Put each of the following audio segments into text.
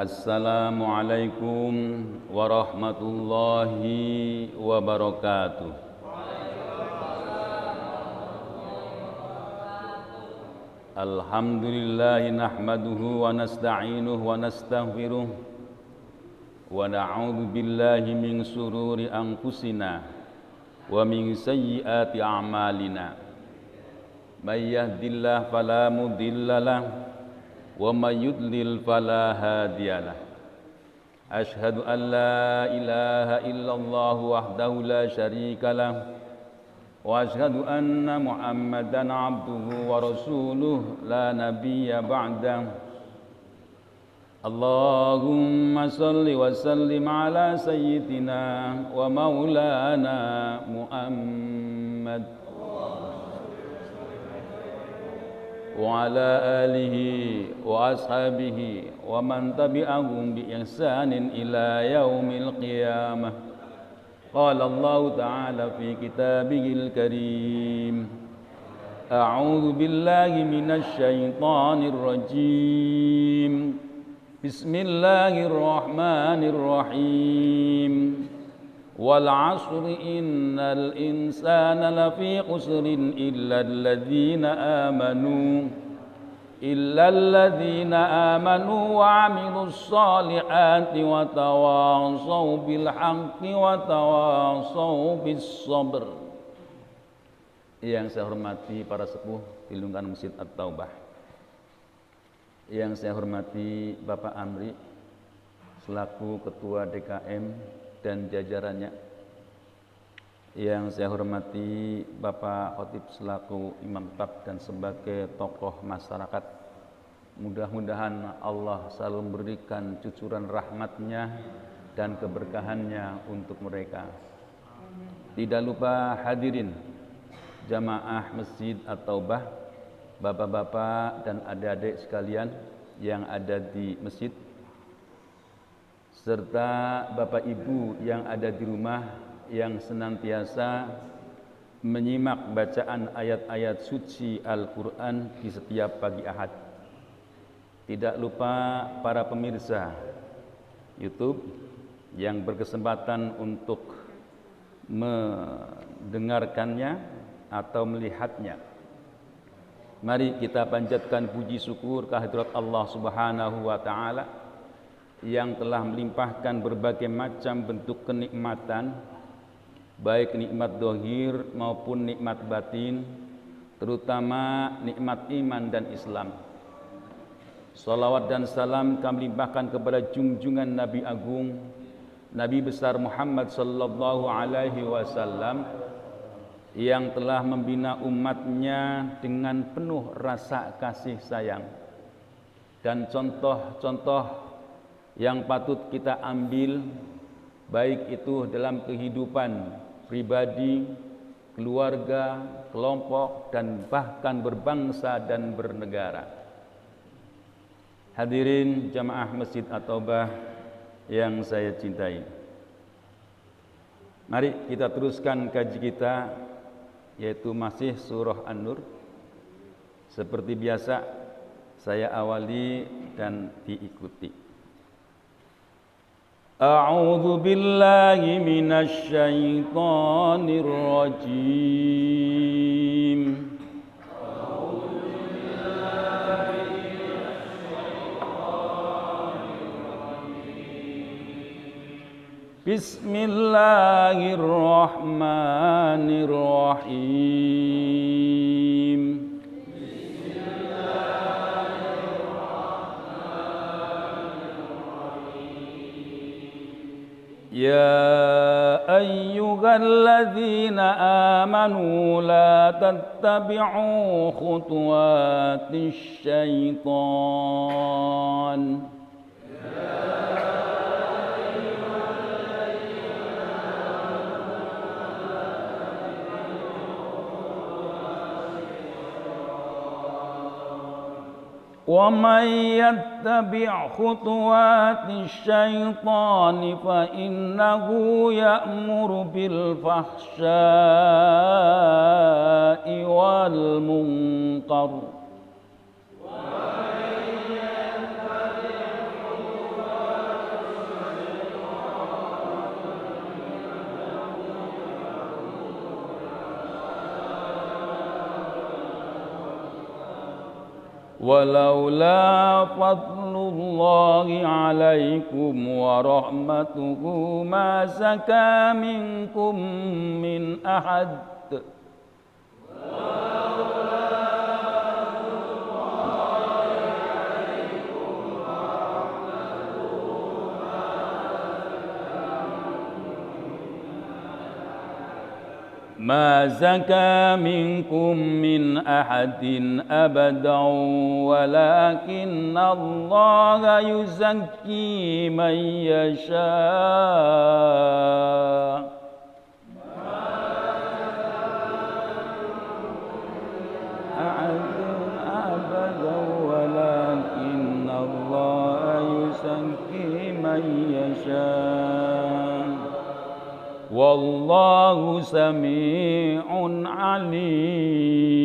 Assalamualaikum warahmatullahi wabarakatuh. Alhamdulillahi nahmaduhu wa nasta'inuhu wa nastaghfiruh wa na'udzu billahi min sururi anfusina wa min sayyiati a'malina. May yahdihillahu fala mudhillalah wa may yudlil fala hadiyalah. Asyhadu an la ilaha illallah wahdahu la syarikalah wa asyhadu anna Muhammadan abduhu wa rasuluh la nabiyya ba'dah. Allahumma salli wa sallim ala sayyidina wa maulana Muhammad wa ala alihi wa ashabihi wa man tabi'ahum bi ihsanin ila yaumil qiyamah. Qala Allah ta'ala fi kitabihil karim, a'udzu billahi minasy syaithanir rajim. Bismillahirrahmanirrahim. Wal 'asri innal insana lafi khusrin illa alladzina amanu wa 'amilus solihati wa tawassaw bil haqqi wa tawassaw bis sabr. Yang saya hormati para sepuh di lingkungan Masjid At-Taubah, yang saya hormati Bapak Amri selaku Ketua DKM dan jajarannya, yang saya hormati Bapak Khotib selaku Imam Tab dan sebagai tokoh masyarakat. Mudah-mudahan Allah selalu memberikan cucuran rahmatnya dan keberkahannya untuk mereka. Tidak lupa hadirin jamaah Masjid At-Taubah, bapak-bapak dan adik-adik sekalian yang ada di masjid, serta bapak ibu yang ada di rumah yang senantiasa menyimak bacaan ayat-ayat suci Al-Quran di setiap pagi Ahad. Tidak lupa para pemirsa YouTube yang berkesempatan untuk mendengarkannya atau melihatnya. Mari kita panjatkan puji syukur kehadirat Allah Subhanahu wa taala yang telah melimpahkan berbagai macam bentuk kenikmatan, baik nikmat dohir maupun nikmat batin, terutama nikmat iman dan Islam. Salawat dan salam kami limpahkan kepada junjungan Nabi Agung, Nabi besar Muhammad sallallahu alaihi wasallam, yang telah membina umatnya dengan penuh rasa kasih sayang, dan contoh-contoh yang patut kita ambil, baik itu dalam kehidupan pribadi, keluarga, kelompok, dan bahkan berbangsa dan bernegara. Hadirin jamaah Masjid At-Taubah yang saya cintai, mari kita teruskan kaji kita, yaitu masih surah An-Nur. Seperti biasa saya awali dan diikuti. A'udzu billahi minasy syaithanir rajim. Bismillahirrahmanirrahim. Ya ayyuhalladzina amanu la tattabi'u khutuwatisy syaitan. وَمَنْ يَتَّبِعْ خُطُوَاتِ الشَّيْطَانِ فَإِنَّهُ يَأْمُرُ بِالْفَحْشَاءِ وَالْمُنكَرِ ولولا فضل الله عليكم ورحمته ما زكى منكم من أحد ما زكى منكم من أحد أبدا ولكن الله يزكي من يشاء أبدا ولكن الله يزكي من يشاء والله سميع عليم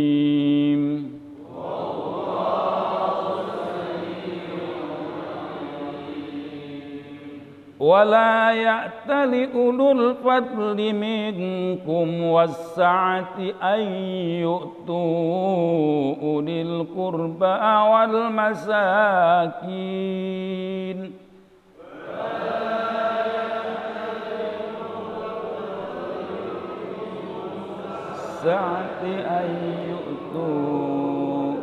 ولا يأتل أولو الفضل منكم والسعة أن يؤتوا أولي القربى والمساكين أن يؤتوا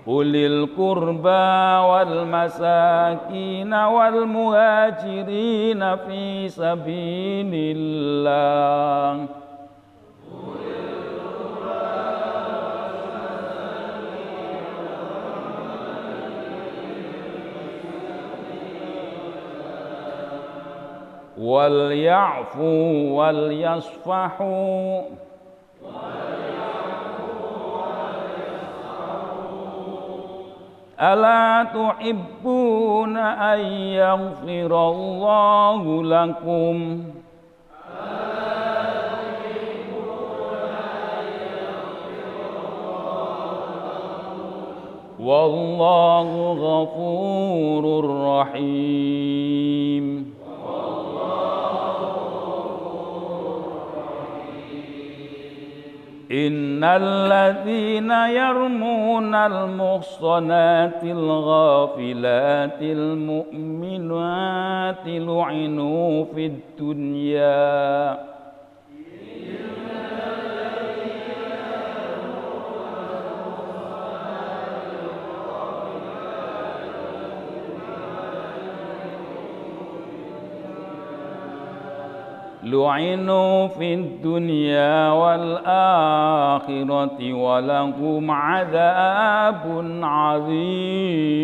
أولي القربى والمساكين والمهاجرين في سبيل الله وليعفوا وليصفحوا ألا تحبون أن يغفر الله لكم والله غفور رحيم إن الذين يرمون المحصنات الغافلات المؤمنات لعنوا في الدنيا والآخرة ولهم عذاب عظيم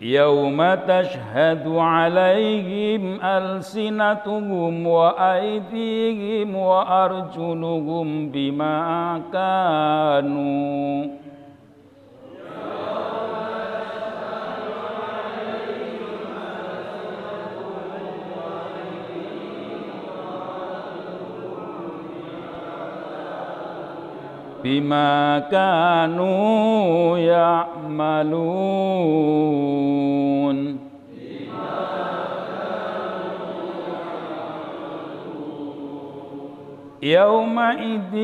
يوم تشهد عليهم ألسنتهم وأيديهم وأرجلهم بما كانوا يعملون يومئذ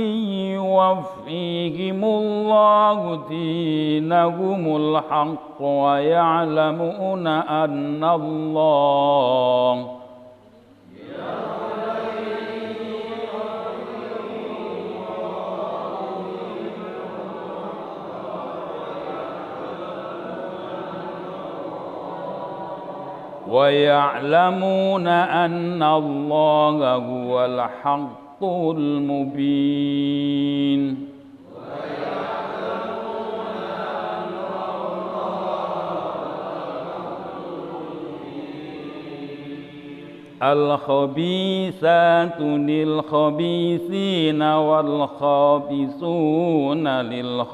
يوفيهم الله دينهم الحق ويعلمون أن الله هو الحق المبين الخبيثات للخبيثين والخابثون للخبيثات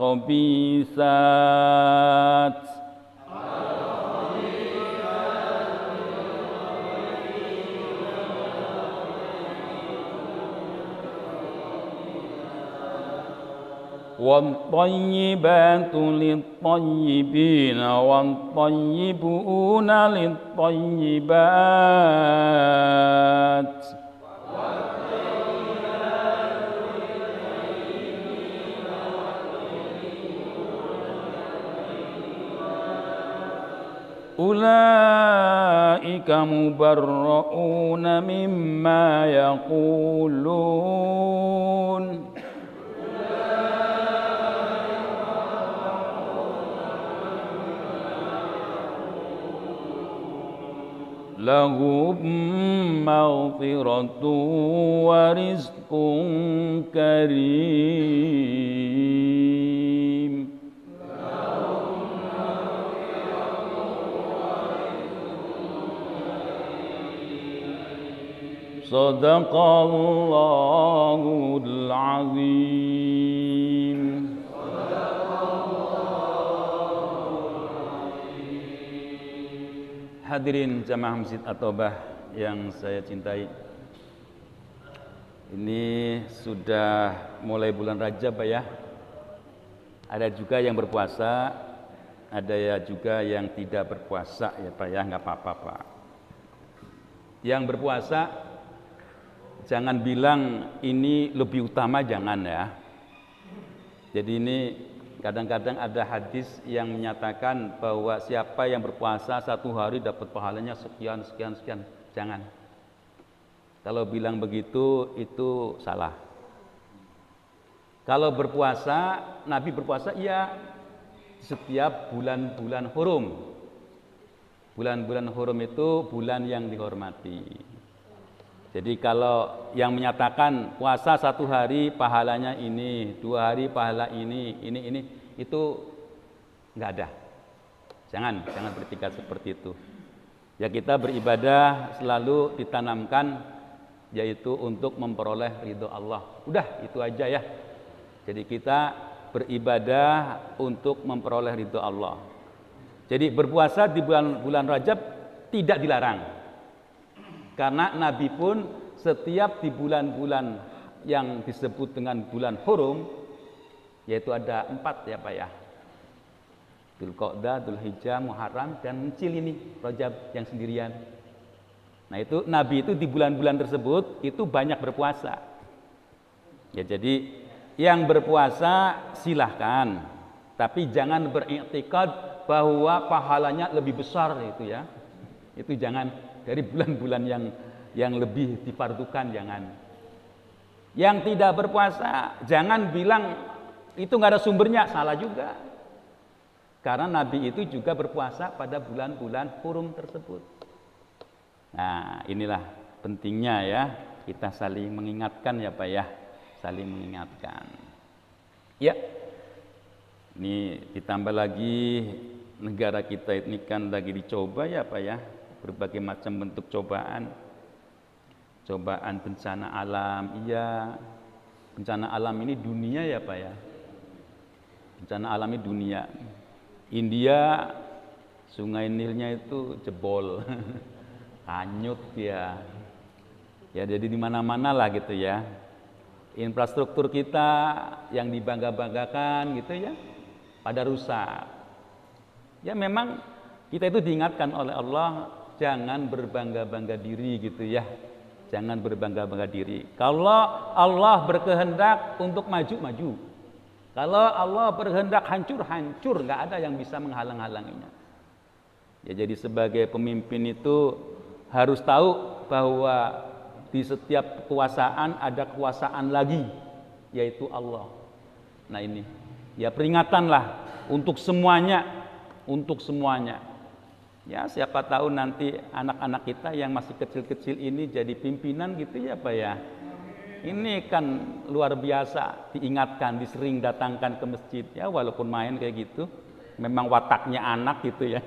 والطيبات للطيبين والطيبون للطيبات أولئك مبرؤون مما يقولون لهم مغفرة ورزق كريم صدق الله العظيم. Hadirin jamaah Masjid At-Taubah yang saya cintai, ini sudah mulai bulan Rajab ya. Ada juga yang berpuasa, ada ya juga yang tidak berpuasa ya Pak ya, nggak apa-apa Pak. Yang berpuasa jangan bilang ini lebih utama, jangan ya. Jadi ini kadang-kadang ada hadis yang menyatakan bahwa siapa yang berpuasa 1 hari dapat pahalanya sekian. Jangan. Kalau bilang begitu itu salah. Kalau berpuasa, Nabi berpuasa iya setiap bulan-bulan hurum. Bulan-bulan hurum itu bulan yang dihormati. Jadi kalau yang menyatakan puasa 1 hari pahalanya ini, 2 hari pahala ini, itu nggak ada. Jangan bertikat seperti itu. Ya kita beribadah selalu ditanamkan yaitu untuk memperoleh ridho Allah. Udah itu aja ya. Jadi kita beribadah untuk memperoleh ridho Allah. Jadi berpuasa di bulan Rajab tidak dilarang. Karena Nabi pun setiap di bulan-bulan yang disebut dengan bulan hurum, yaitu ada 4 ya Pak ya, Dzulqa'dah, Dzulhijjah, Muharram, dan Mencil ini Rajab yang sendirian. Nah itu Nabi itu di bulan-bulan tersebut itu banyak berpuasa. Ya jadi yang berpuasa silahkan, tapi jangan beriktikad bahwa pahalanya lebih besar itu ya. Itu jangan. Dari bulan-bulan yang lebih difardukan, jangan. Yang tidak berpuasa jangan bilang itu nggak ada sumbernya, salah juga. Karena Nabi itu juga berpuasa pada bulan-bulan hurum tersebut. Nah inilah pentingnya ya, kita saling mengingatkan ya Pak ya, saling mengingatkan. Ya, ini ditambah lagi negara kita ini kan lagi dicoba ya Pak ya, berbagai macam bentuk cobaan bencana alam. Iya, bencana alam ini dunia ya Pak ya, bencana alam ini dunia. India sungai Nilnya itu jebol hanyut ya jadi di mana-mana lah gitu ya. Infrastruktur kita yang dibangga-banggakan gitu ya pada rusak. Ya memang kita itu diingatkan oleh Allah, jangan berbangga-bangga diri gitu ya. Jangan berbangga-bangga diri. Kalau Allah berkehendak untuk maju, maju. Kalau Allah berkehendak hancur, hancur. Nggak ada yang bisa menghalang-halanginya. Ya jadi sebagai pemimpin itu harus tahu bahwa di setiap kekuasaan ada kekuasaan lagi, yaitu Allah. Nah ini, ya peringatanlah untuk semuanya. Untuk semuanya. Ya siapa tahu nanti anak-anak kita yang masih kecil-kecil ini jadi pimpinan gitu ya Pak ya. Ini kan luar biasa, diingatkan, disering datangkan ke masjid. Ya walaupun main kayak gitu, memang wataknya anak gitu ya.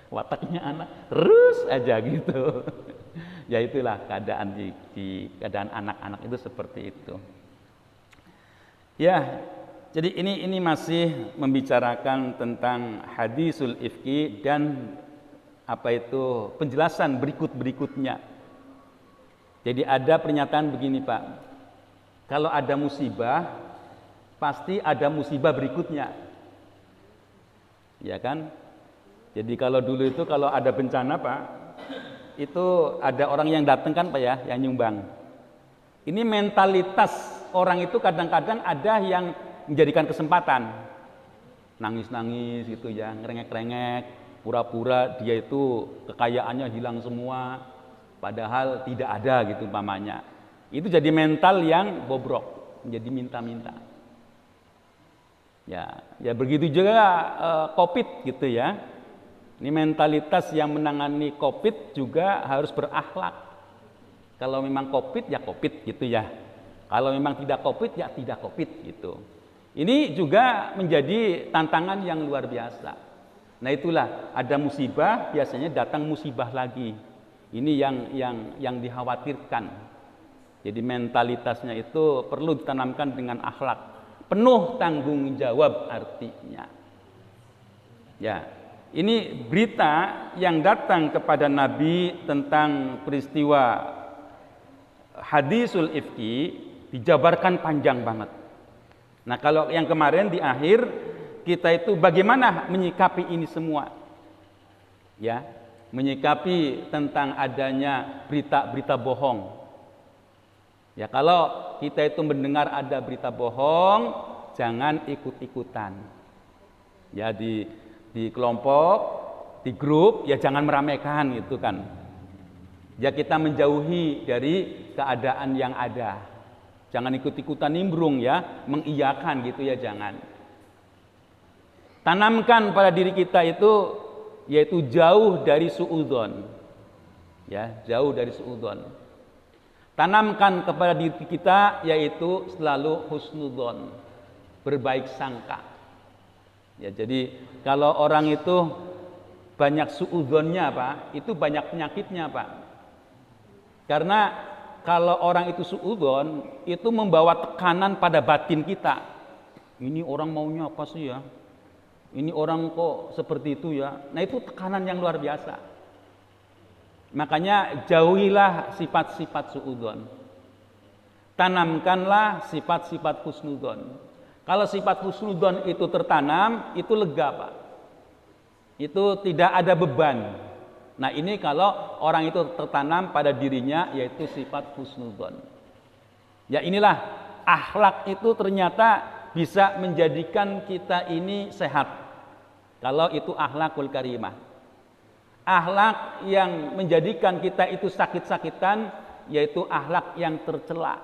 Wataknya anak, terus aja gitu. Ya itulah keadaan di keadaan anak-anak itu seperti itu. Ya, jadi ini masih membicarakan tentang hadisul ifki dan apa itu penjelasan berikutnya. Jadi ada pernyataan begini Pak, kalau ada musibah pasti ada musibah berikutnya. Ya kan? Jadi kalau dulu itu kalau ada bencana Pak, itu ada orang yang datang kan Pak ya, yang nyumbang. Ini mentalitas orang itu kadang-kadang ada yang menjadikan kesempatan. Nangis-nangis gitu ya, ngerengek-rengek, pura-pura dia itu kekayaannya hilang semua, padahal tidak ada gitu umpamanya. Itu jadi mental yang bobrok, menjadi minta-minta. Ya begitu juga COVID gitu ya. Ini mentalitas yang menangani COVID juga harus berakhlak. Kalau memang COVID ya COVID gitu ya. Kalau memang tidak COVID ya tidak COVID gitu. Ini juga menjadi tantangan yang luar biasa. Nah itulah ada musibah biasanya datang musibah lagi. Ini yang dikhawatirkan. Jadi mentalitasnya itu perlu ditanamkan dengan akhlak. Penuh tanggung jawab artinya. Ya. Ini berita yang datang kepada Nabi tentang peristiwa hadisul ifki dijabarkan panjang banget. Nah kalau yang kemarin di akhir kita itu bagaimana menyikapi ini semua, ya, menyikapi tentang adanya berita-berita bohong. Ya kalau kita itu mendengar ada berita bohong, jangan ikut-ikutan. Ya di kelompok, di grup, ya jangan meramaikan gitu kan. Ya kita menjauhi dari keadaan yang ada. Jangan ikut-ikutan nimbrung ya, mengiyakan gitu ya jangan. Tanamkan pada diri kita itu yaitu jauh dari suudzon. Ya, jauh dari suudzon. Tanamkan kepada diri kita yaitu selalu husnudzon, berbaik sangka. Ya, jadi kalau orang itu banyak suudzonnya Pak, itu banyak penyakitnya Pak. Karena kalau orang itu suudzon, itu membawa tekanan pada batin kita. Ini orang maunya apa sih ya? Ini orang kok seperti itu ya? Nah itu tekanan yang luar biasa. Makanya jauhilah sifat-sifat suudzon. Tanamkanlah sifat-sifat husnudzon. Kalau sifat husnudzon itu tertanam, itu lega Pak. Itu tidak ada beban. Nah ini kalau orang itu tertanam pada dirinya yaitu sifat husnudzon. Ya inilah akhlak itu ternyata bisa menjadikan kita ini sehat. Kalau itu akhlakul karimah. Akhlak yang menjadikan kita itu sakit-sakitan yaitu akhlak yang tercela.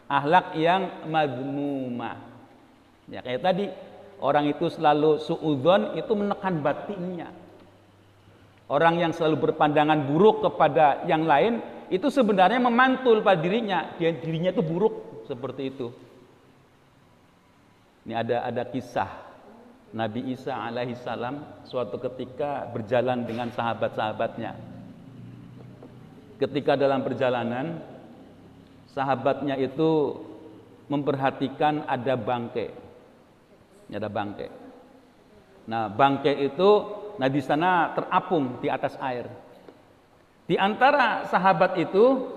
Akhlak yang mazmumah. Ya kayak tadi, orang itu selalu suudzon itu menekan batinnya. Orang yang selalu berpandangan buruk kepada yang lain itu sebenarnya memantul pada dirinya. Dirinya itu buruk seperti itu. Ini ada kisah Nabi Isa alaihissalam suatu ketika berjalan dengan sahabat-sahabatnya. Ketika dalam perjalanan sahabatnya itu memperhatikan ada bangkai. Ada bangkai. Nah, bangkai itu di sana terapung di atas air. Di antara sahabat itu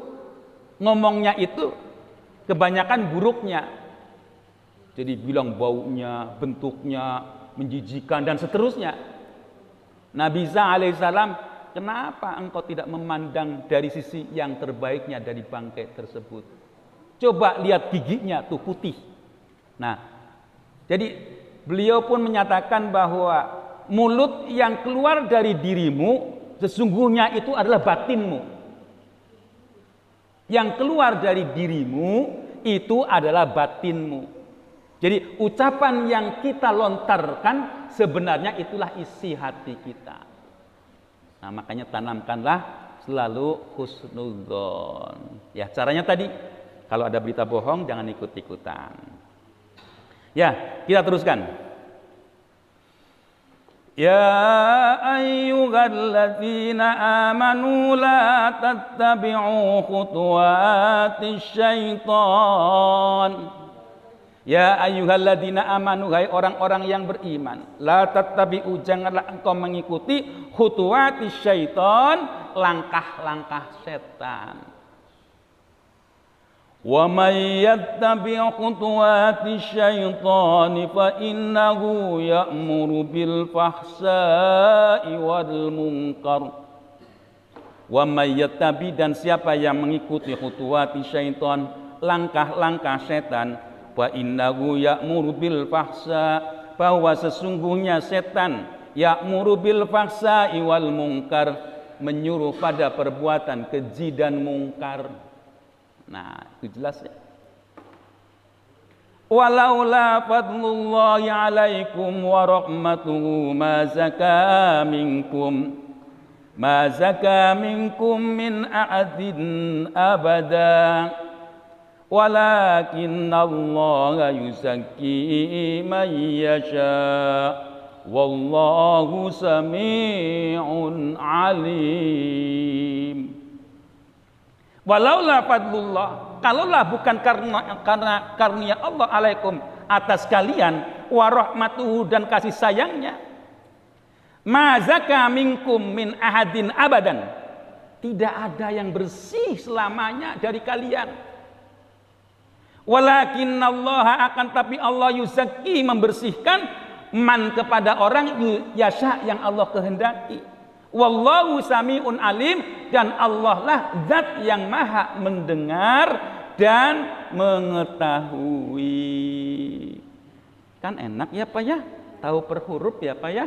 ngomongnya itu kebanyakan buruknya. Jadi bilang baunya, bentuknya menjijikan dan seterusnya. Nabi Isa alaihissalam, kenapa engkau tidak memandang dari sisi yang terbaiknya dari bangkai tersebut? Coba lihat giginya tuh putih. Nah, jadi beliau pun menyatakan bahwa mulut yang keluar dari dirimu sesungguhnya itu adalah batinmu. Yang keluar dari dirimu itu adalah batinmu. Jadi ucapan yang kita lontarkan sebenarnya itulah isi hati kita. Nah makanya tanamkanlah selalu husnudzon. Ya caranya tadi, kalau ada berita bohong jangan ikut-ikutan. Ya kita teruskan. Ya ayyuhalladzina amanu la tattabi'u khutuwatis syaitan. Ya ayyuhalladzina amanu, hai orang-orang yang beriman, la tattabi'u, janganlah engkau mengikuti khutuwatis syaitan, langkah-langkah setan. Wa may yattabi' khutuwati syaitani fa innahu ya'muru bil fahsai wal munkar. Wa may yattabi, dan siapa yang mengikuti khutuwati syaitan, langkah-langkah setan, fa innahu ya'muru bil fahsa, bahwa sesungguhnya setan ya'muru bil fahsai wal munkar, menyuruh pada perbuatan keji dan mungkar. Nah, itu jelas ya. Walaula fadlullahi alaikum wa rahmatuhu ma zaka minkum min ahadin abada walakinnallaha yuzakki man yasha wallahu sami'un alim. Walaulah fadlullah, kalaulah bukan karena karunia Allah alaikum atas kalian, wa rahmatuhu, dan kasih sayangnya, ma zaka minkum min ahadin abadan, tidak ada yang bersih selamanya dari kalian. Walakinnallaha, akan tapi Allah yuzakki, membersihkan, man, kepada orang yasha, yang Allah kehendaki. Wallahu sami'un alim, dan Allah lah zat yang maha mendengar dan mengetahui. Kan enak ya Pak ya, tahu per huruf ya Pak ya.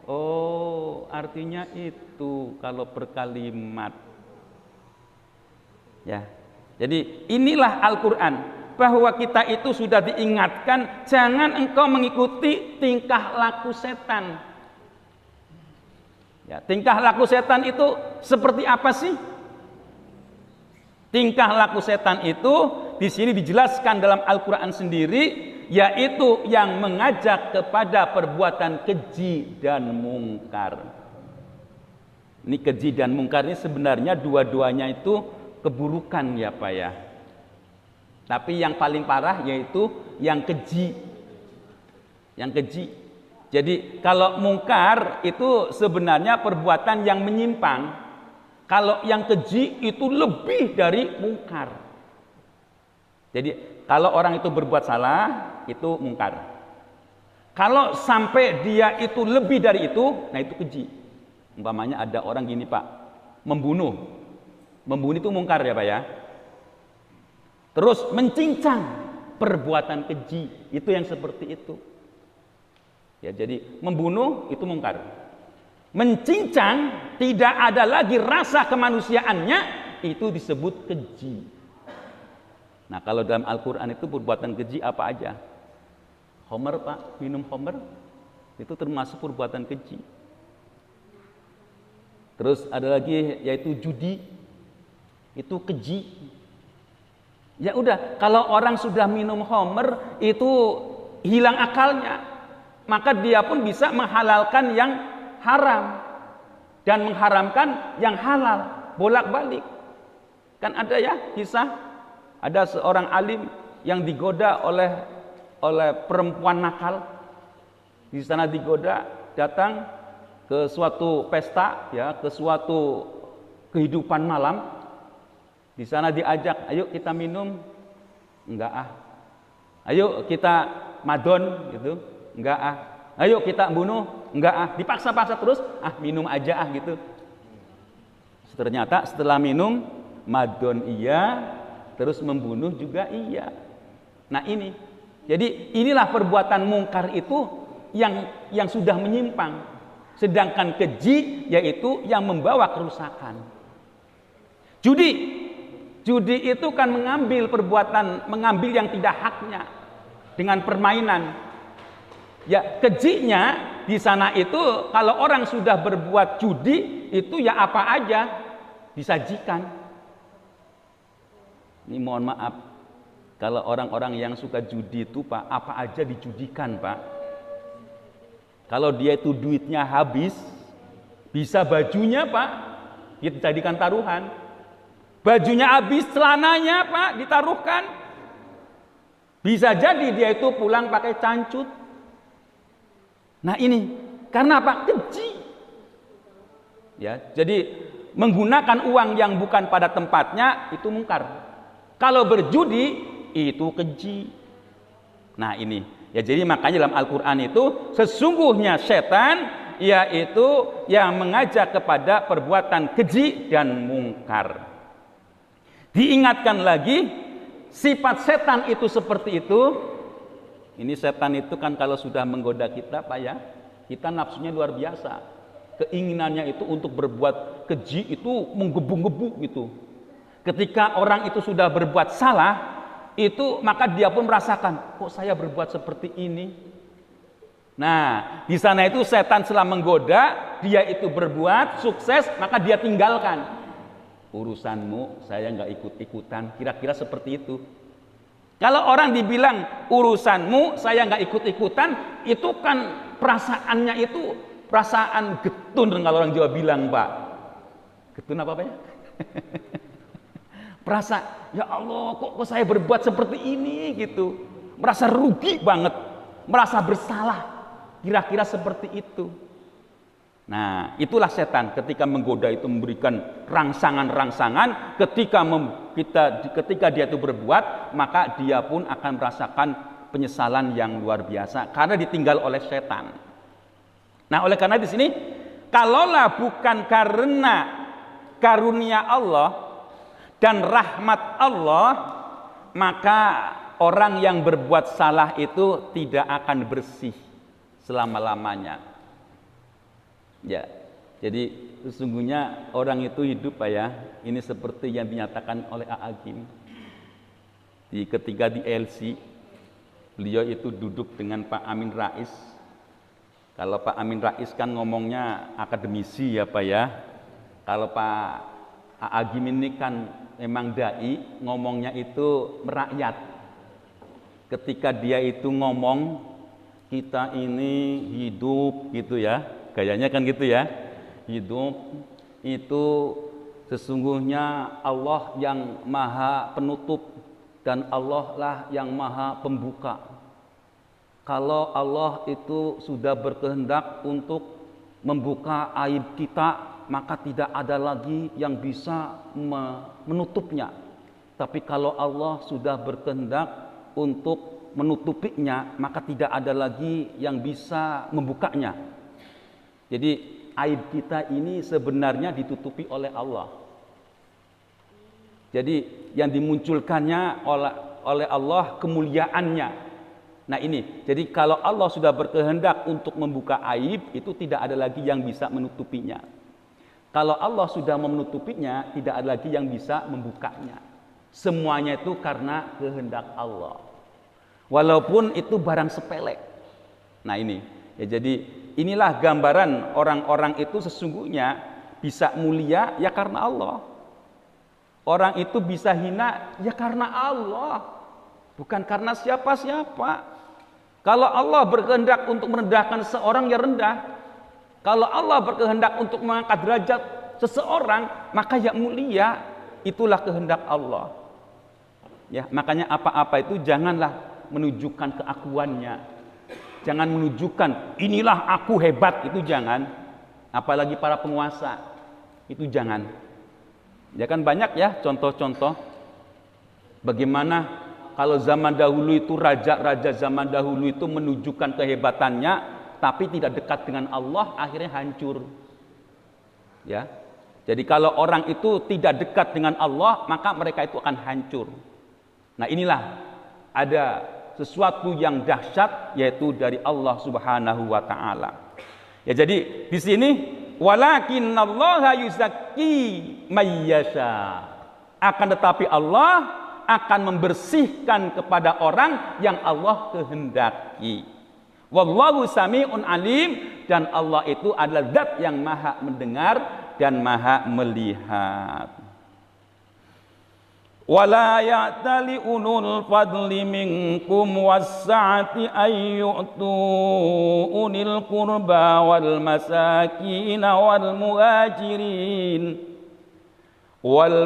Oh, artinya itu kalau per kalimat ya. Jadi inilah Al-Quran, bahwa kita itu sudah diingatkan, jangan engkau mengikuti tingkah laku setan. Ya, tingkah laku setan itu seperti apa sih? Tingkah laku setan itu di sini dijelaskan dalam Al-Quran sendiri, yaitu yang mengajak kepada perbuatan keji dan mungkar. Ini keji dan mungkar ini sebenarnya dua-duanya itu keburukan ya Pak ya. Tapi yang paling parah yaitu yang keji. Yang keji. Jadi kalau mungkar itu sebenarnya perbuatan yang menyimpang. Kalau yang keji itu lebih dari mungkar. Jadi kalau orang itu berbuat salah, itu mungkar. Kalau sampai dia itu lebih dari itu, nah itu keji. Umpamanya ada orang gini Pak, membunuh. Membunuh itu mungkar ya Pak ya. Terus mencincang, perbuatan keji, itu yang seperti itu. Ya, jadi membunuh itu mungkar. Mencincang, tidak ada lagi rasa kemanusiaannya, itu disebut keji. Nah, kalau dalam Al-Quran itu perbuatan keji apa aja? Homer Pak, minum homer, itu termasuk perbuatan keji. Terus ada lagi yaitu judi, itu keji. Ya udah, kalau orang sudah minum homer itu hilang akalnya, maka dia pun bisa menghalalkan yang haram dan mengharamkan yang halal, bolak-balik. Kan ada ya kisah, ada seorang alim yang digoda oleh perempuan nakal. Di sana digoda, datang ke suatu pesta, ya, ke suatu kehidupan malam. Di sana diajak, ayo kita minum, enggak ah. Ayo kita madon, gitu, enggak ah. Ayo kita bunuh, enggak ah. Dipaksa-paksa terus, ah minum aja ah gitu. Ternyata setelah minum, madon iya, terus membunuh juga iya. Nah ini, jadi inilah perbuatan mungkar itu yang sudah menyimpang. Sedangkan keji yaitu yang membawa kerusakan. Judi itu kan mengambil yang tidak haknya dengan permainan. Ya, kejinya di sana itu kalau orang sudah berbuat judi itu ya apa aja disajikan. Ini mohon maaf, kalau orang-orang yang suka judi itu Pak, apa aja dijudikan Pak. Kalau dia itu duitnya habis, bisa bajunya Pak kita jadikan taruhan. Bajunya habis, celananya Pak ditaruhkan. Bisa jadi dia itu pulang pakai cancut. Nah ini karena apa? Keji. Ya, jadi menggunakan uang yang bukan pada tempatnya itu mungkar. Kalau berjudi itu keji. Nah ini, ya jadi makanya dalam Al-Quran itu sesungguhnya setan yaitu yang mengajak kepada perbuatan keji dan mungkar. Diingatkan lagi, sifat setan itu seperti itu. Ini setan itu kan kalau sudah menggoda kita Pak ya, kita nafsunya luar biasa. Keinginannya itu untuk berbuat keji itu menggebu-gebu gitu. Ketika orang itu sudah berbuat salah, itu maka dia pun merasakan, kok saya berbuat seperti ini. Nah, di sana itu setan setelah menggoda, dia itu berbuat sukses, maka dia tinggalkan. Urusanmu saya nggak ikut-ikutan, kira-kira seperti itu. Kalau orang dibilang urusanmu saya nggak ikut-ikutan, itu kan perasaannya itu perasaan getun kalau orang Jawa bilang, Pak. Getun apa ya? Merasa, ya Allah kok saya berbuat seperti ini gitu. Merasa rugi banget, merasa bersalah. Kira-kira seperti itu. Nah, itulah setan ketika menggoda itu memberikan rangsangan-rangsangan. Ketika dia itu berbuat, maka dia pun akan merasakan penyesalan yang luar biasa karena ditinggal oleh setan. Nah, oleh karena di sini, kalaulah bukan karena karunia Allah dan rahmat Allah, maka orang yang berbuat salah itu tidak akan bersih selama-lamanya. Ya, jadi sesungguhnya orang itu hidup Pak ya, ini seperti yang dinyatakan oleh A'agim. Ketika di LC, beliau itu duduk dengan Pak Amin Rais. Kalau Pak Amin Rais kan ngomongnya akademisi ya Pak ya. Kalau Pak A'agim ini kan memang dai, ngomongnya itu merakyat. Ketika dia itu ngomong, kita ini hidup gitu ya, gayanya kan gitu ya, hidup itu sesungguhnya Allah yang maha penutup dan Allah lah yang maha pembuka. Kalau Allah itu sudah berkehendak untuk membuka aib kita, maka tidak ada lagi yang bisa menutupnya. Tapi kalau Allah sudah berkehendak untuk menutupinya, maka tidak ada lagi yang bisa membukanya. Jadi aib kita ini sebenarnya ditutupi oleh Allah. Jadi yang dimunculkannya oleh Allah kemuliaannya. Nah ini, jadi kalau Allah sudah berkehendak untuk membuka aib, itu tidak ada lagi yang bisa menutupinya. Kalau Allah sudah menutupinya, tidak ada lagi yang bisa membukanya. Semuanya itu karena kehendak Allah. Walaupun itu barang sepele. Nah ini, ya jadi inilah gambaran orang-orang itu sesungguhnya bisa mulia ya karena Allah. Orang itu bisa hina ya karena Allah. Bukan karena siapa-siapa. Kalau Allah berkehendak untuk merendahkan seorang ya rendah. Kalau Allah berkehendak untuk mengangkat derajat seseorang, maka ya mulia. Itulah kehendak Allah. Ya, makanya apa-apa itu janganlah menunjukkan keakuannya. Jangan menunjukkan inilah aku hebat, itu jangan. Apalagi para penguasa, itu jangan. Ya kan banyak ya contoh-contoh bagaimana kalau zaman dahulu itu raja-raja zaman dahulu itu menunjukkan kehebatannya, tapi tidak dekat dengan Allah, akhirnya hancur. Ya, jadi kalau orang itu tidak dekat dengan Allah, maka mereka itu akan hancur. Nah inilah ada sesuatu yang dahsyat yaitu dari Allah Subhanahu wa taala. Ya jadi di sini walakinnallaha yuzakki mayyasha. Akan tetapi Allah akan membersihkan kepada orang yang Allah kehendaki. Wallahu sami'un alim, dan Allah itu adalah zat yang maha mendengar dan maha melihat. Wala ya'tali ulul fadli minkum was-sa'ati ay yu'tu unil qurba wal masakin wal muhajirin wal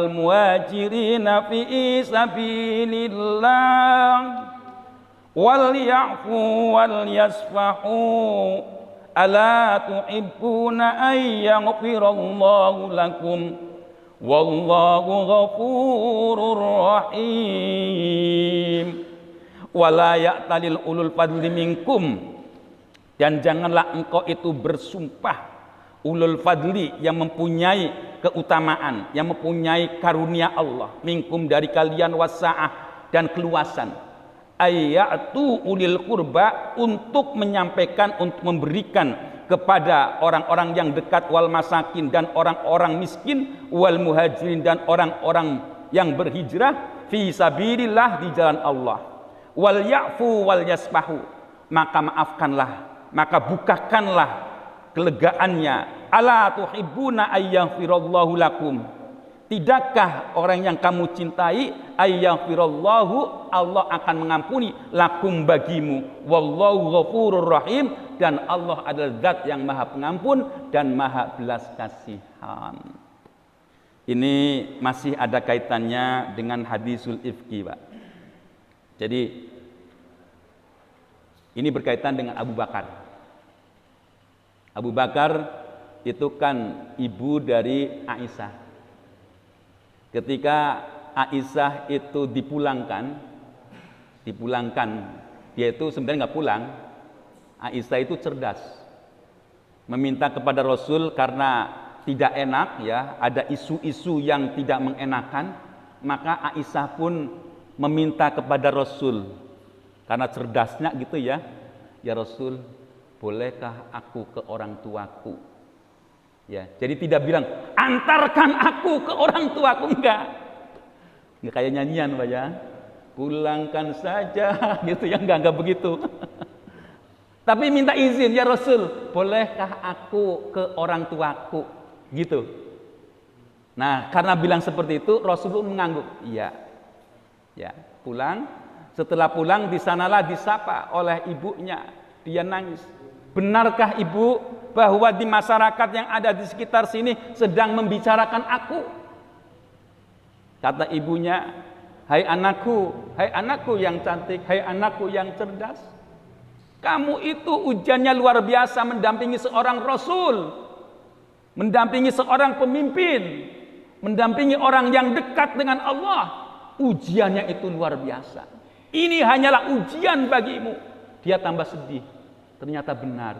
muhajirin fi sabilillah wal ya'fu wal yasfahu ala tuhibbuna ay yaghfirallahu lakum Wallahu ghafurur rahim. Wala ya'talil ulul fadli minkum, dan janganlah engkau itu bersumpah, ulul fadli yang mempunyai keutamaan, yang mempunyai karunia Allah, minkum dari kalian, wasa'ah dan keluasan, ayatu ulil qurba, untuk menyampaikan, untuk memberikan kepada orang-orang yang dekat, wal masakin dan orang-orang miskin, wal muhajirin dan orang-orang yang berhijrah, fi sabilillah, di jalan Allah, wal ya'fu wal yasfahu, maka maafkanlah, maka bukakanlah kelegaannya. Ala tuhibbuna ayyaghfirallahu lakum, tidakkah orang yang kamu cintai, ayyaghfirallahu, Allah akan mengampuni, lakum, bagimu, wallahu ghafurur rahim, dan Allah adalah zat yang maha pengampun dan maha belas kasihan. Ini masih ada kaitannya dengan hadisul ifki, Pak. Jadi ini berkaitan dengan Abu Bakar. Abu Bakar itu kan ibu dari Aisyah. Ketika Aisyah itu dipulangkan, dia itu sebenarnya nggak pulang. Aisyah itu cerdas, meminta kepada Rasul karena tidak enak, ya, ada isu-isu yang tidak mengenakan, maka Aisyah pun meminta kepada Rasul karena cerdasnya gitu, ya Rasul, bolehkah aku ke orang tuaku? Ya, jadi tidak bilang antarkan aku ke orang tuaku, enggak kayak nyanyian, Pak, ya, pulangkan saja gitu, ya, enggak begitu. Tapi minta izin, ya Rasul, bolehkah aku ke orang tuaku, gitu. Nah, karena bilang seperti itu, Rasul pun mengangguk, iya. Ya, pulang. Setelah pulang, di sanalah disapa oleh ibunya. Dia nangis. Benarkah ibu bahwa di masyarakat yang ada di sekitar sini sedang membicarakan aku? Kata ibunya, hai anakku yang cantik, hai anakku yang cerdas, kamu itu ujiannya luar biasa mendampingi seorang Rasul, mendampingi seorang pemimpin, mendampingi orang yang dekat dengan Allah. Ujiannya itu luar biasa. Ini hanyalah ujian bagimu. Dia tambah sedih. Ternyata benar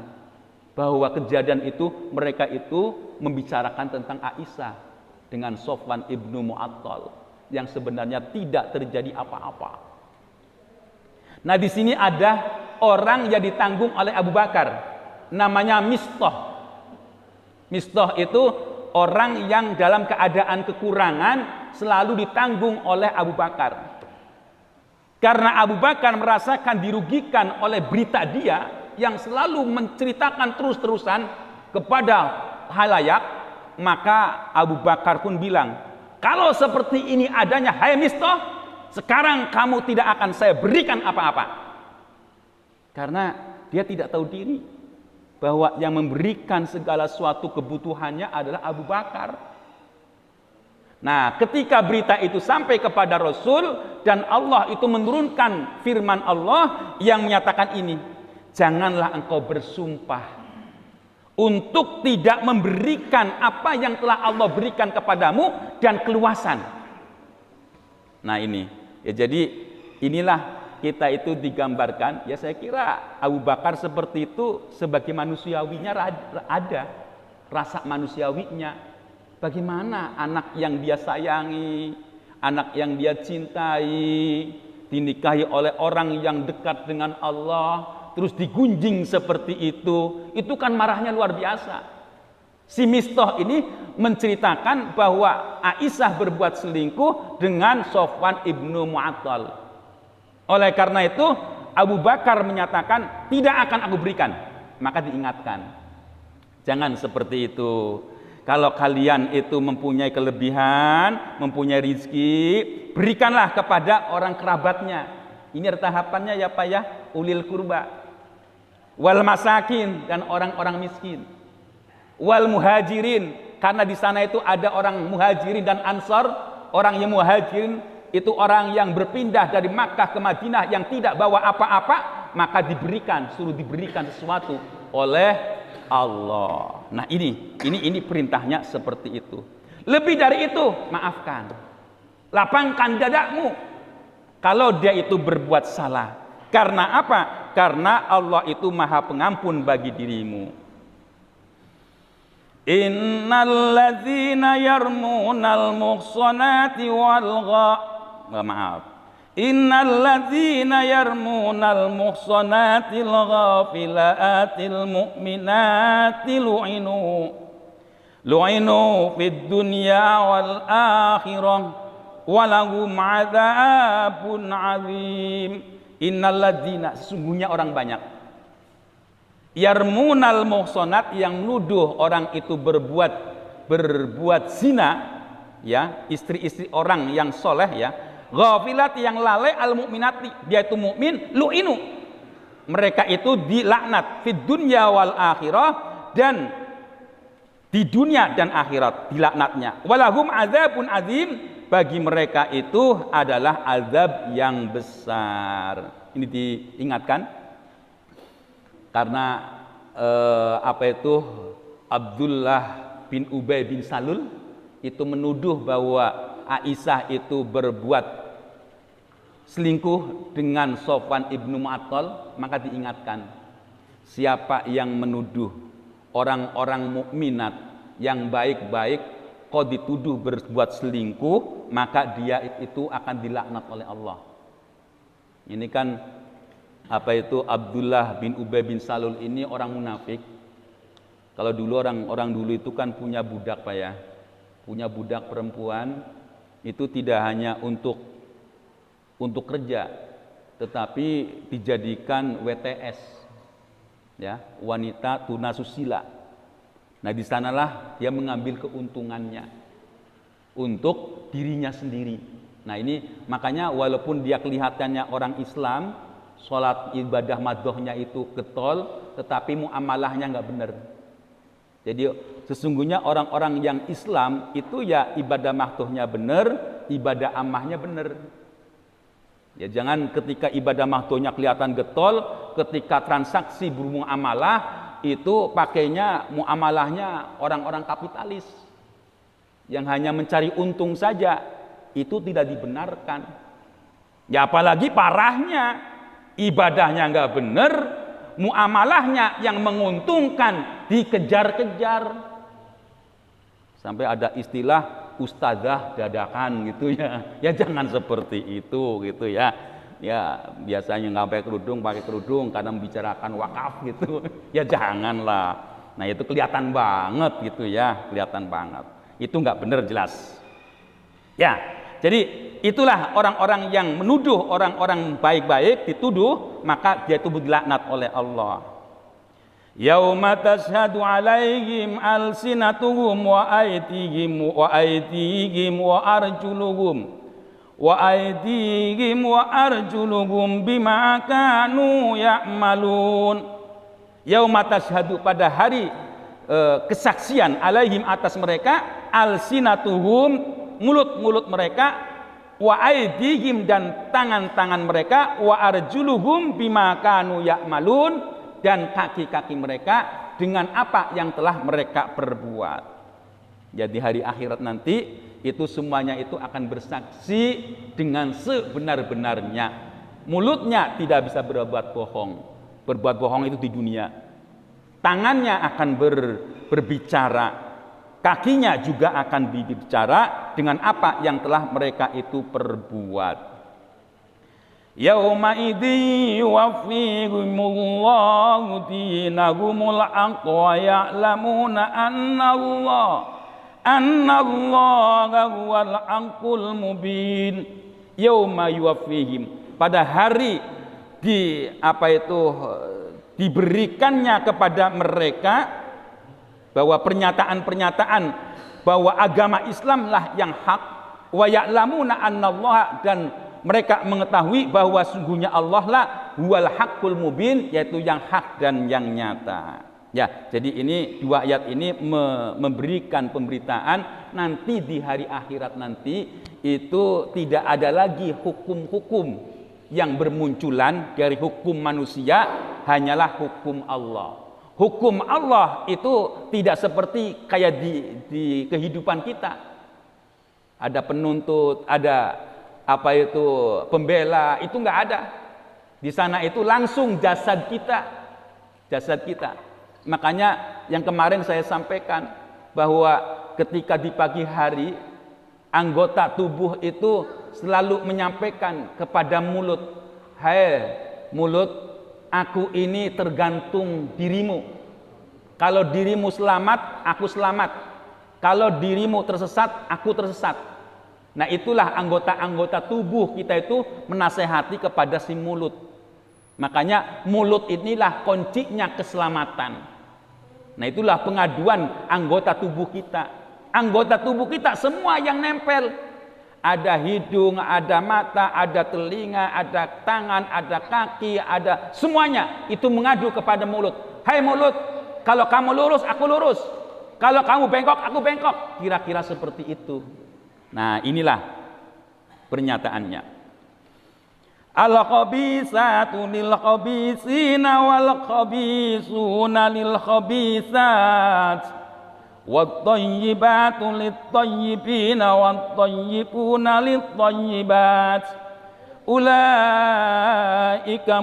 bahwa kejadian itu, mereka itu membicarakan tentang Aisyah dengan Sofwan ibnu Mu'attal, yang sebenarnya tidak terjadi apa-apa. Nah, di sini ada orang yang ditanggung oleh Abu Bakar, namanya Mistah. Mistah itu orang yang dalam keadaan kekurangan selalu ditanggung oleh Abu Bakar. Karena Abu Bakar merasakan dirugikan oleh berita dia yang selalu menceritakan terus-terusan kepada halayak, maka Abu Bakar pun bilang, kalau seperti ini adanya, hai Mistah, sekarang kamu tidak akan saya berikan apa-apa. Karena dia tidak tahu diri bahwa yang memberikan segala suatu kebutuhannya adalah Abu Bakar. Nah, ketika berita itu sampai kepada Rasul dan Allah itu menurunkan firman Allah yang menyatakan ini, janganlah engkau bersumpah untuk tidak memberikan apa yang telah Allah berikan kepadamu dan keluasan. Nah, ini ya, jadi inilah kita itu digambarkan, ya saya kira Abu Bakar seperti itu sebagai manusiawinya ada rasa manusiawinya. Bagaimana anak yang dia sayangi, anak yang dia cintai, dinikahi oleh orang yang dekat dengan Allah, terus digunjing seperti itu kan marahnya luar biasa. Si Mistah ini menceritakan bahwa Aisyah berbuat selingkuh dengan Sofwan ibnu Mu'attal. Oleh karena itu Abu Bakar menyatakan tidak akan aku berikan. Maka diingatkan, jangan seperti itu. Kalau kalian itu mempunyai kelebihan, mempunyai rizki, berikanlah kepada orang kerabatnya. Ini tahapannya ya Pak, ya, ulil kurba, wal masakin dan orang-orang miskin, wal muhajirin, karena di sana itu ada orang muhajirin dan ansor. Orang yang muhajirin itu orang yang berpindah dari Makkah ke Madinah yang tidak bawa apa-apa, maka suruh diberikan sesuatu oleh Allah. Nah, ini perintahnya seperti itu. Lebih dari itu, maafkan. Lapangkan dadamu kalau dia itu berbuat salah. Karena apa? Karena Allah itu Maha Pengampun bagi dirimu. Innal ladzina yarmunal muhsanati Innal ladzina yarmunal muhsanatil ghafilatil mu'minatil lu'inu fid dunya wal akhirah walahum adzabun azim. Innal ladzina, sesungguhnya orang banyak, yarmunal muhsanat, yang menuduh orang itu berbuat zina, ya, istri-istri orang yang soleh, ya, ghafilat, yang lalai, al mukminati, dia itu mukmin, lu'inu, mereka itu dilaknat, fid dunya wal akhirah, dan di dunia dan akhirat dilaknatnya. Walahum adzabun azim, bagi mereka itu adalah azab yang besar. Ini diingatkan karena Abdullah bin Ubay bin Salul itu menuduh bahwa Aisyah itu berbuat selingkuh dengan Sofwan ibnu Mu'attal, maka diingatkan, siapa yang menuduh orang-orang mukminat yang baik-baik kok dituduh berbuat selingkuh, maka dia itu akan dilaknat oleh Allah. Ini kan Abdullah bin Ubay bin Salul ini orang munafik. Kalau dulu orang dulu itu kan punya budak, Pak, ya. Punya budak perempuan itu tidak hanya untuk kerja, tetapi dijadikan WTS, ya, wanita tunasusila. Nah, di sanalah dia mengambil keuntungannya untuk dirinya sendiri. Nah, ini makanya walaupun dia kelihatannya orang Islam, sholat ibadah madhohnya itu getol, tetapi muamalahnya nggak benar. Jadi sesungguhnya orang-orang yang Islam itu ya ibadah madhohnya benar, ibadah amahnya benar. Ya, jangan ketika ibadah madhohnya kelihatan getol, ketika transaksi berhubung amalah itu pakainya muamalahnya orang-orang kapitalis yang hanya mencari untung saja, itu tidak dibenarkan. Ya, apalagi parahnya ibadahnya nggak benar, muamalahnya yang menguntungkan dikejar-kejar, sampai ada istilah ustazah dadakan gitu, ya. Ya jangan seperti itu gitu, ya. Ya biasanya nggak pakai kerudung karena membicarakan wakaf gitu. Ya janganlah. Nah itu kelihatan banget gitu, ya, kelihatan banget. Itu nggak benar, jelas. Ya, jadi itulah orang-orang yang menuduh orang-orang baik-baik, dituduh, maka dia itu dilaknat oleh Allah. Yauma tashhadu alaihim alsinatuhum wa aydihim wa arjuluhum bima kanu ya'malun. Yauma tashhadu, pada hari kesaksian, alaihim, atas mereka, alsinatuhum, mulut-mulut mereka, wa aydihim, dan tangan-tangan mereka, wa arjuluhum bima kanu ya'malun, dan kaki-kaki mereka dengan apa yang telah mereka perbuat. Jadi hari akhirat nanti itu semuanya itu akan bersaksi dengan sebenar-benarnya. Mulutnya tidak bisa berbuat bohong. Berbuat bohong itu di dunia. Tangannya akan berbicara, kakinya juga akan berbicara dengan apa yang telah mereka itu perbuat. Yauma idzi yuwaffihimullahu dinahumul haqq wa ya'lamuna annallaha huwal haqqul mubin. Yauma yuwaffihim, pada hari diberikannya kepada mereka bahwa pernyataan-pernyataan bahwa agama Islamlah yang hak, wa ya'lamuna annallaha, dan mereka mengetahui bahwa sungguhnya Allah lah huwal haqqul mubin, yaitu yang hak dan yang nyata. Ya, jadi ini dua ayat ini memberikan pemberitaan nanti di hari akhirat nanti itu tidak ada lagi hukum-hukum yang bermunculan dari hukum manusia, hanyalah hukum Allah. Hukum Allah itu tidak seperti kayak di kehidupan kita. ada penuntut, ada apa itu pembela, itu nggak ada. Di sana itu langsung jasad kita. Makanya yang kemarin saya sampaikan bahwa ketika di pagi hari anggota tubuh itu selalu menyampaikan kepada mulut, "Hai mulut, aku ini tergantung dirimu. Kalau dirimu selamat, aku selamat. Kalau dirimu tersesat, aku tersesat." Nah, itulah anggota-anggota tubuh kita itu menasehati kepada si mulut. Makanya mulut inilah kuncinya keselamatan. Nah, itulah pengaduan anggota tubuh kita. Anggota tubuh kita semua yang nempel. Ada hidung, ada mata, ada telinga, ada tangan, ada kaki, ada semuanya itu mengadu kepada mulut. "Hai mulut, kalau kamu lurus, aku lurus. Kalau kamu bengkok, aku bengkok." Kira-kira seperti itu. Nah, inilah pernyataannya. Al-khabisatu lil-khabisina wal-khabisuna lil-khabisat wat-tayyibatu lit-tayyibina wat-tayyibuna lit-tayyibat. Ulaika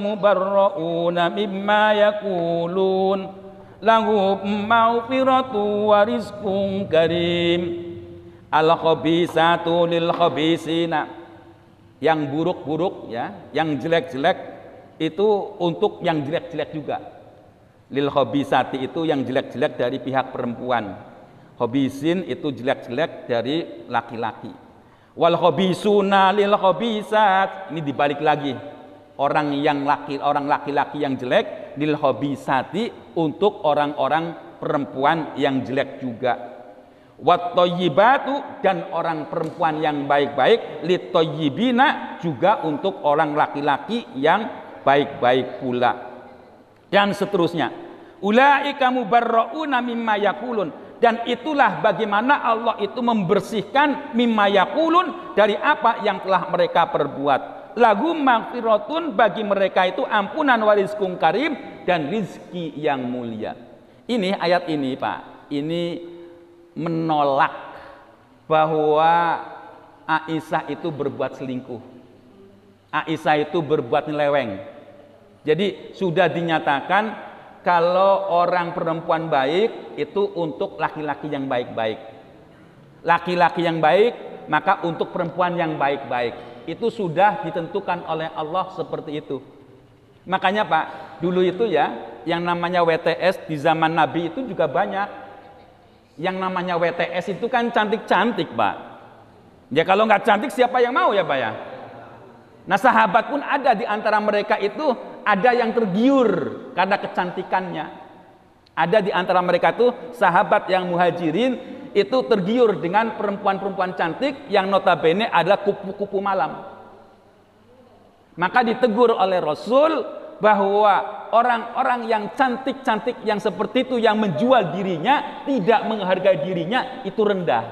mubarra'una mimma yaqulun lahum maghfiratu wa rizqun karim. Al-khabisatu lil-khabisina, yang buruk-buruk ya, yang jelek-jelek itu untuk yang jelek-jelek juga. Lil khabisati itu yang jelek-jelek dari pihak perempuan. Khabisin itu jelek-jelek dari laki-laki. Wal khabisuna lil khabisat, ini dibalik lagi. Orang laki-laki yang jelek, lil khabisati untuk orang-orang perempuan yang jelek juga. Wat thayyibatu, dan orang perempuan yang baik-baik, lit thayyibina, juga untuk orang laki-laki yang baik-baik pula. Dan seterusnya. Ulaika mubarrauna mimma yaqulun, dan itulah bagaimana Allah itu membersihkan mimma yaqulun, dari apa yang telah mereka perbuat. Lahum maghfiratun, bagi mereka itu ampunan, wa rizqun karim, dan rizki yang mulia. Ini ayat ini Pak, ini menolak bahwa Aisyah itu berbuat selingkuh, Aisyah itu berbuat nyeleweng. Jadi sudah dinyatakan kalau orang perempuan baik itu untuk laki-laki yang baik-baik, laki-laki yang baik maka untuk perempuan yang baik-baik. Itu sudah ditentukan oleh Allah seperti itu. Makanya Pak, dulu itu ya yang namanya WTS di zaman Nabi itu juga banyak. Yang namanya WTS itu kan cantik-cantik Pak. Ya kalau nggak cantik siapa yang mau ya Pak ya. Nah sahabat pun ada di antara mereka itu, ada yang tergiur karena kecantikannya. Ada di antara mereka itu sahabat yang muhajirin itu tergiur dengan perempuan-perempuan cantik yang notabene adalah kupu-kupu malam. Maka ditegur oleh Rasul bahwa orang-orang yang cantik-cantik yang seperti itu, yang menjual dirinya, tidak menghargai dirinya, itu rendah.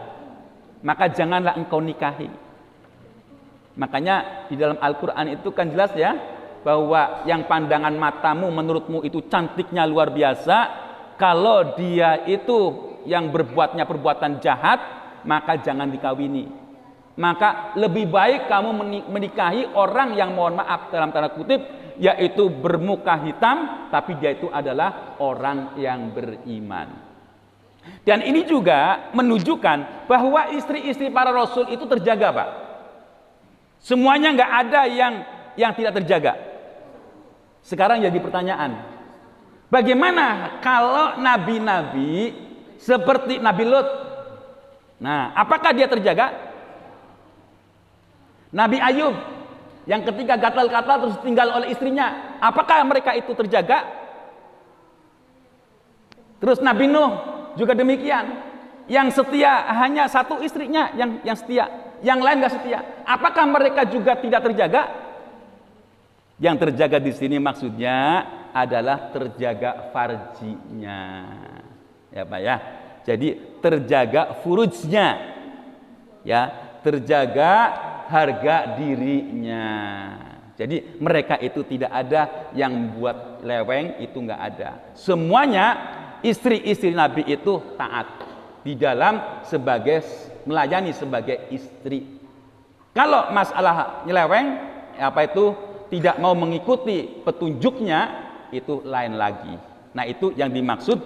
Maka janganlah engkau nikahi. Makanya di dalam Al-Quran itu kan jelas ya, bahwa yang pandangan matamu menurutmu itu cantiknya luar biasa, kalau dia itu yang berbuatnya perbuatan jahat, maka jangan dikawini. Maka lebih baik kamu menikahi orang yang, mohon maaf dalam tanda kutip, yaitu bermuka hitam, tapi dia itu adalah orang yang beriman. Dan ini juga menunjukkan bahwa istri-istri para rasul itu terjaga Pak. Semuanya nggak ada yang tidak terjaga. Sekarang jadi pertanyaan, bagaimana kalau nabi-nabi seperti Nabi Lut? Nah, apakah dia terjaga? Nabi Ayub yang ketika gatal-gatal terus tinggal oleh istrinya, apakah mereka itu terjaga? Terus Nabi Nuh juga demikian, yang setia hanya satu istrinya yang setia, yang lain nggak setia. Apakah mereka juga tidak terjaga? Yang terjaga di sini maksudnya adalah terjaga farjinya, ya Pak ya. Jadi terjaga furujnya, ya, terjaga harga dirinya. Jadi mereka itu tidak ada yang buat leweng, itu nggak ada. Semuanya istri-istri Nabi itu taat. di dalam melayani sebagai istri. Kalau masalah nyeleweng, tidak mau mengikuti petunjuknya, itu lain lagi. Nah, itu yang dimaksud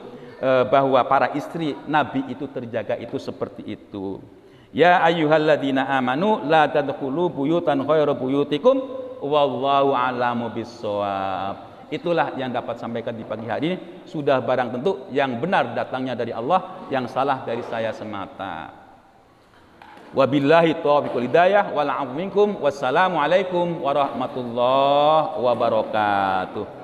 bahwa para istri Nabi itu terjaga itu seperti itu. Ya ayyuhalladzina amanu la tadkhulu buyutan ghairu buyutikum wallahu a'lamu bissawab. Itulah yang dapat sampaikan di pagi hari ini. Sudah barang tentu yang benar datangnya dari Allah, yang salah dari saya semata. Wabillahi taufiqul hidayah wal 'afwu minkum. Wassalamu alaikum warahmatullahi wabarakatuh.